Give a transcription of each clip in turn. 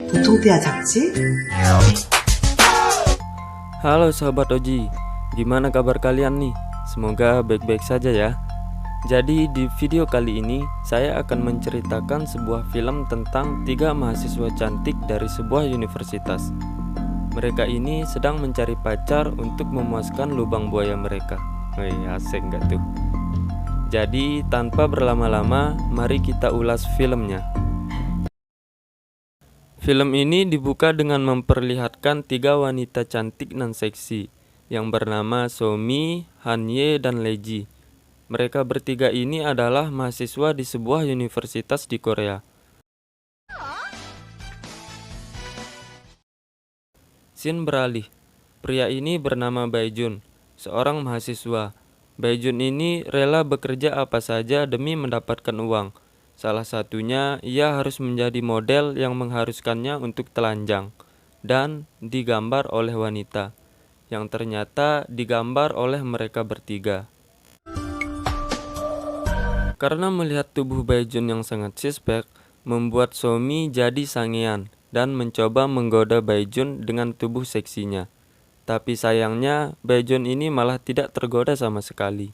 보통 때야 작지? Halo sahabat Oji, gimana kabar kalian nih? Semoga baik-baik saja ya. Jadi di video kali ini saya akan menceritakan sebuah film tentang 3 mahasiswa cantik dari sebuah universitas. Mereka ini sedang mencari pacar untuk memuaskan lubang buaya mereka. Wih, asik gak tuh? Jadi tanpa berlama-lama, mari kita ulas filmnya. Film ini dibuka dengan memperlihatkan 3 wanita cantik dan seksi yang bernama Somi, Hanye, dan Leji. Mereka bertiga ini adalah mahasiswa di sebuah universitas di Korea. Scene beralih. Pria ini bernama Baejun, seorang mahasiswa. Baejun ini rela bekerja apa saja demi mendapatkan uang. Salah satunya, ia harus menjadi model yang mengharuskannya untuk telanjang dan digambar oleh wanita, yang ternyata digambar oleh mereka bertiga. Karena melihat tubuh Baejun yang sangat suspek, membuat Somi jadi sangean dan mencoba menggoda Baejun dengan tubuh seksinya. Tapi sayangnya, Baejun ini malah tidak tergoda sama sekali.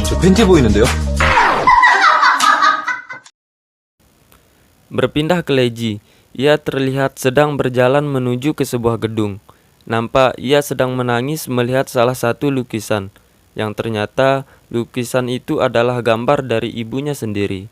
저 팬티 보이는데요? Berpindah ke Leji, ia terlihat sedang berjalan menuju ke sebuah gedung. Nampak ia sedang menangis melihat salah satu lukisan, yang ternyata lukisan itu adalah gambar dari ibunya sendiri.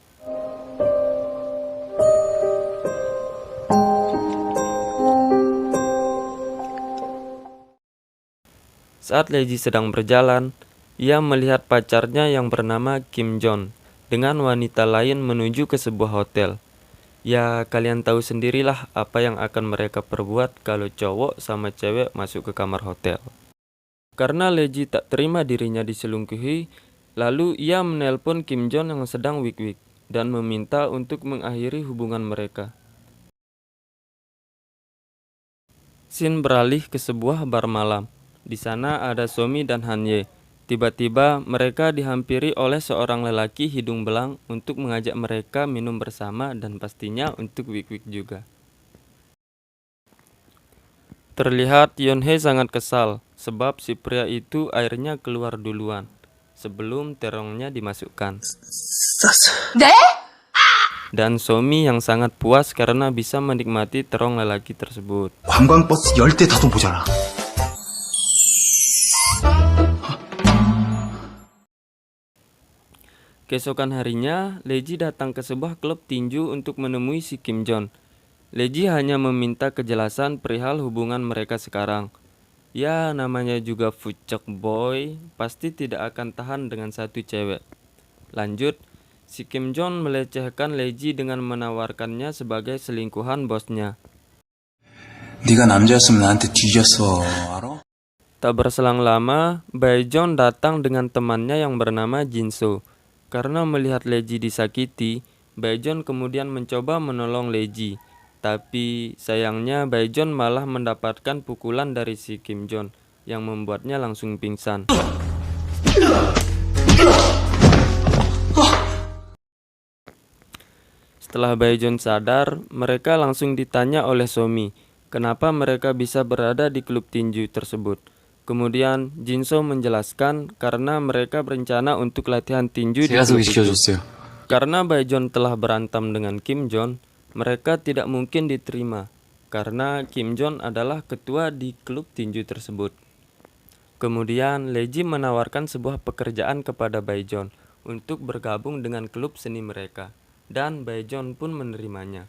Saat Leji sedang berjalan, ia melihat pacarnya yang bernama Kim Jon dengan wanita lain menuju ke sebuah hotel. Ya, kalian tahu sendirilah apa yang akan mereka perbuat kalau cowok sama cewek masuk ke kamar hotel. Karena Leji tak terima dirinya diselingkuhi, lalu ia menelpon Kim Jon yang sedang wik-wik dan meminta untuk mengakhiri hubungan mereka. Scene beralih ke sebuah bar malam. Di sana ada Somi dan Hanye. Tiba-tiba mereka dihampiri oleh seorang lelaki hidung belang untuk mengajak mereka minum bersama dan pastinya untuk wik-wik juga. Terlihat Yeonhae sangat kesal sebab si pria itu airnya keluar duluan sebelum terongnya dimasukkan. Dan Somi yang sangat puas karena bisa menikmati terong lelaki tersebut. 관광버스 10대 타도 모자라. Keesokan harinya, Leji datang ke sebuah klub tinju untuk menemui si Kim Jon. Leji hanya meminta kejelasan perihal hubungan mereka sekarang. Ya, namanya juga fucek boy, pasti tidak akan tahan dengan satu cewek. Lanjut, si Kim Jon melecehkan Leji dengan menawarkannya sebagai selingkuhan bosnya. 네가 남자였으면 나한테 뒤졌어, 알아? Tak berselang lama, Baejon datang dengan temannya yang bernama Jinso. Karena melihat Leji disakiti, Baejon kemudian mencoba menolong Leji. Tapi sayangnya Baejon malah mendapatkan pukulan dari si Kim Jon yang membuatnya langsung pingsan. Setelah Baejon sadar, mereka langsung ditanya oleh Somi, kenapa mereka bisa berada di klub tinju tersebut. Kemudian Jinso menjelaskan karena mereka berencana untuk latihan tinju di klub itu. Karena Baejon telah berantem dengan Kim Jon, mereka tidak mungkin diterima karena Kim Jon adalah ketua di klub tinju tersebut. Kemudian Leji menawarkan sebuah pekerjaan kepada Baejon untuk bergabung dengan klub seni mereka, dan Baejon pun menerimanya.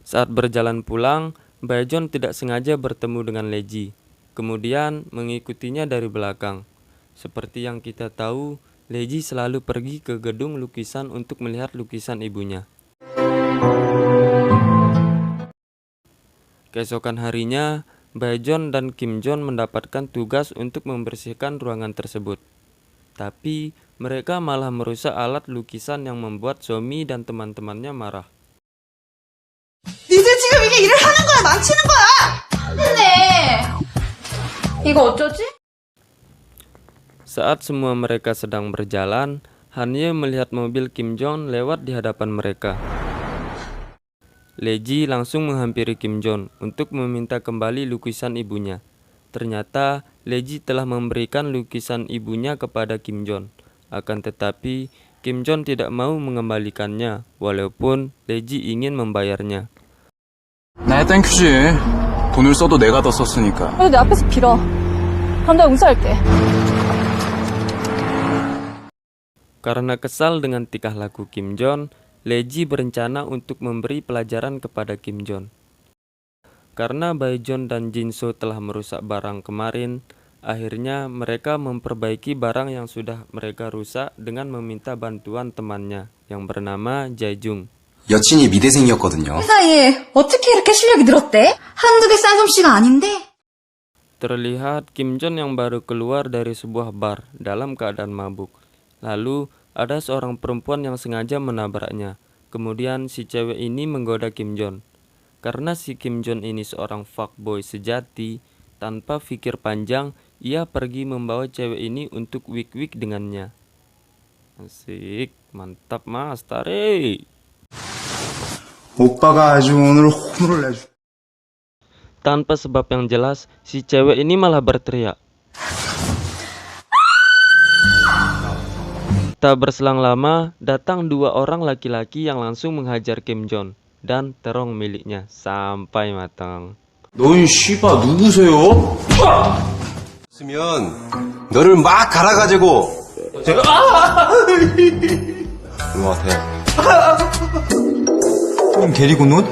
Saat berjalan pulang, Baejon tidak sengaja bertemu dengan Leji, kemudian mengikutinya dari belakang. Seperti yang kita tahu, Leji selalu pergi ke gedung lukisan untuk melihat lukisan ibunya. Keesokan harinya, Baejon dan Kim Jon mendapatkan tugas untuk membersihkan ruangan tersebut. Tapi mereka malah merusak alat lukisan yang membuat Somi dan teman-temannya marah. 니들 지금 이게 일을 하는 거야, 망치는 거야? 이거 어쩌지? Saat semua mereka sedang berjalan, Han Ye melihat mobil Kim Jong lewat di hadapan mereka. Leji langsung menghampiri Kim Jong untuk meminta kembali lukisan ibunya. Ternyata Leji telah memberikan lukisan ibunya kepada Kim Jong. Akan tetapi Kim Jong tidak mau mengembalikannya walaupun Leji ingin membayarnya. 나야 땡큐지. 돈을 써도 내가 더 썼으니까. 그래도 내 앞에서 빌어. 그럼 내가 용서할게. Karena kesal dengan tingkah laku Kim Jong, Leji berencana untuk memberi pelajaran kepada Kim Jong. Karena Baejon dan Jinso telah merusak barang kemarin, akhirnya mereka memperbaiki barang yang sudah mereka rusak dengan meminta bantuan temannya yang bernama Jaejung. 여친이 미대생이었거든요. 그 사이에 어떻게 이렇게 실력이 늘었대? 한두 개 싼 솜씨가 아닌데? Terlihat Kim Jong yang baru keluar dari sebuah bar dalam keadaan mabuk. Lalu ada seorang perempuan yang sengaja menabraknya. Kemudian si cewek ini menggoda Kim Jong. Karena si Kim Jong ini seorang fuckboy sejati, tanpa pikir panjang, ia pergi membawa cewek ini untuk wik-wik dengannya. Asik, mantap mas, tarik. 오빠가 아주 오늘 혼을 내줘. Tanpa sebab yang jelas, si cewek ini malah berteriak. Tak berselang lama, datang dua orang laki-laki yang langsung menghajar Kim Jong dan terong miliknya sampai matang. 넌 씨바 누구세요? 쓰면 너를 막 갈아가지고 제가 일로 와 대. 형 데리고 넌?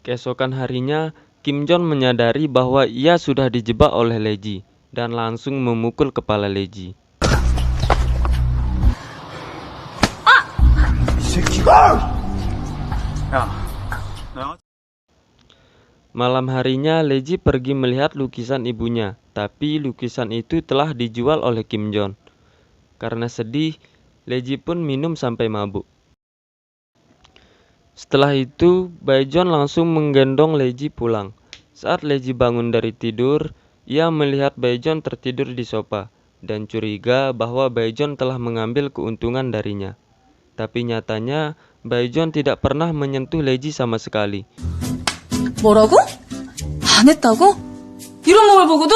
Keesokan harinya, Kim Jong menyadari bahwa ia sudah dijebak oleh Leji dan langsung memukul kepala Leji. Malam harinya, Leji pergi melihat lukisan ibunya, tapi lukisan itu telah dijual oleh Kim Jong. Karena sedih, Leji pun minum sampai mabuk. Setelah itu, Baejon langsung menggendong Leji pulang. Saat Leji bangun dari tidur, ia melihat Baejon tertidur di sofa dan curiga bahwa Baejon telah mengambil keuntungan darinya. Tapi nyatanya, Baejon tidak pernah menyentuh Leji sama sekali. 뭐라고? 안 했다고? 이런 몸을 보고도?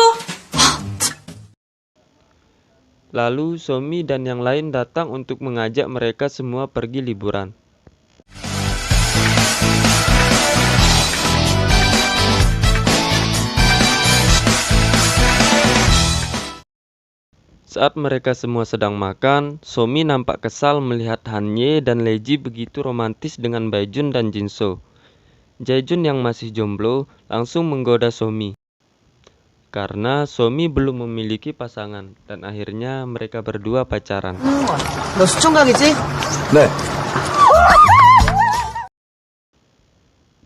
Lalu Somi dan yang lain datang untuk mengajak mereka semua pergi liburan. Saat mereka semua sedang makan, Somi nampak kesal melihat Han Ye dan Leji begitu romantis dengan Baejun dan Jinso. Jaejun yang masih jomblo langsung menggoda Somi. Karena Somi belum memiliki pasangan dan akhirnya mereka berdua pacaran. 너 수총각이지? 네.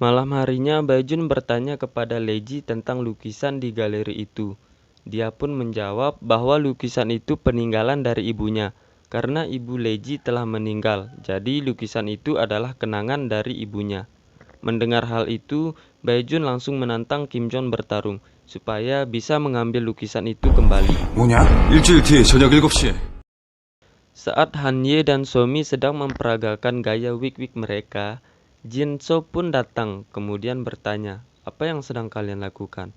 Malam harinya Baejun bertanya kepada Leji tentang lukisan di galeri itu. Dia pun menjawab bahwa lukisan itu peninggalan dari ibunya. Karena ibu Leji telah meninggal, jadi lukisan itu adalah kenangan dari ibunya. Mendengar hal itu, Baejun langsung menantang Kim Jong bertarung supaya bisa mengambil lukisan itu kembali. 뭐냐? 일주일 뒤에 저녁 7시에. Saat Han Ye dan Somi sedang memperagakan gaya wik-wik mereka, Jinso pun datang kemudian bertanya, "Apa yang sedang kalian lakukan?"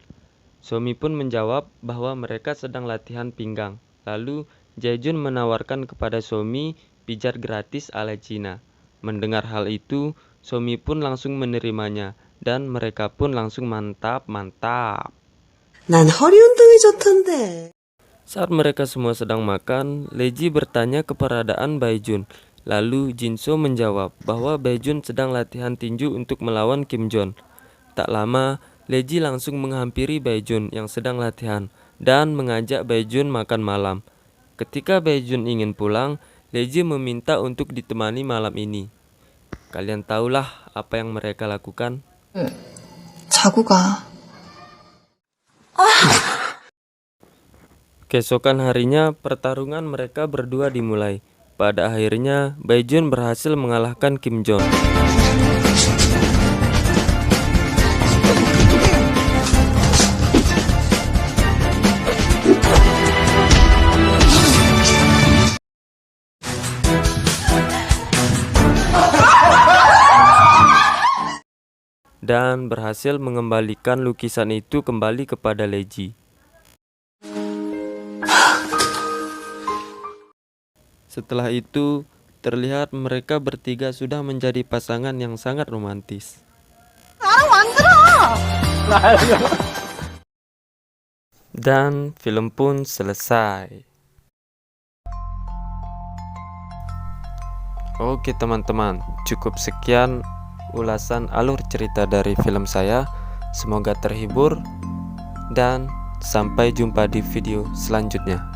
Somi pun menjawab bahwa mereka sedang latihan pinggang. Lalu Jaejun menawarkan kepada Somi pijat gratis ala Cina. Mendengar hal itu, Somi pun langsung menerimanya dan mereka pun langsung mantap. 난 허리 운동이 좋던데. Saat mereka semua sedang makan, Leji bertanya keberadaan Baejun. Lalu Jinso menjawab bahwa Baejun sedang latihan tinju untuk melawan Kim Jong. Tak lama, Leji langsung menghampiri Baejun yang sedang latihan dan mengajak Baejun makan malam. Ketika Baejun ingin pulang, Leji meminta untuk ditemani malam ini. Kalian tahulah apa yang mereka lakukan? 자고 가. Keesokan harinya, pertarungan mereka berdua dimulai. Pada akhirnya, Baejun berhasil mengalahkan Kim Jong. dan berhasil mengembalikan lukisan itu kembali kepada Leji. Setelah itu, terlihat mereka bertiga sudah menjadi pasangan yang sangat romantis. Dan film pun selesai. Oke teman-teman, cukup sekian ulasan alur cerita dari film saya. Semoga terhibur dan sampai jumpa di video selanjutnya.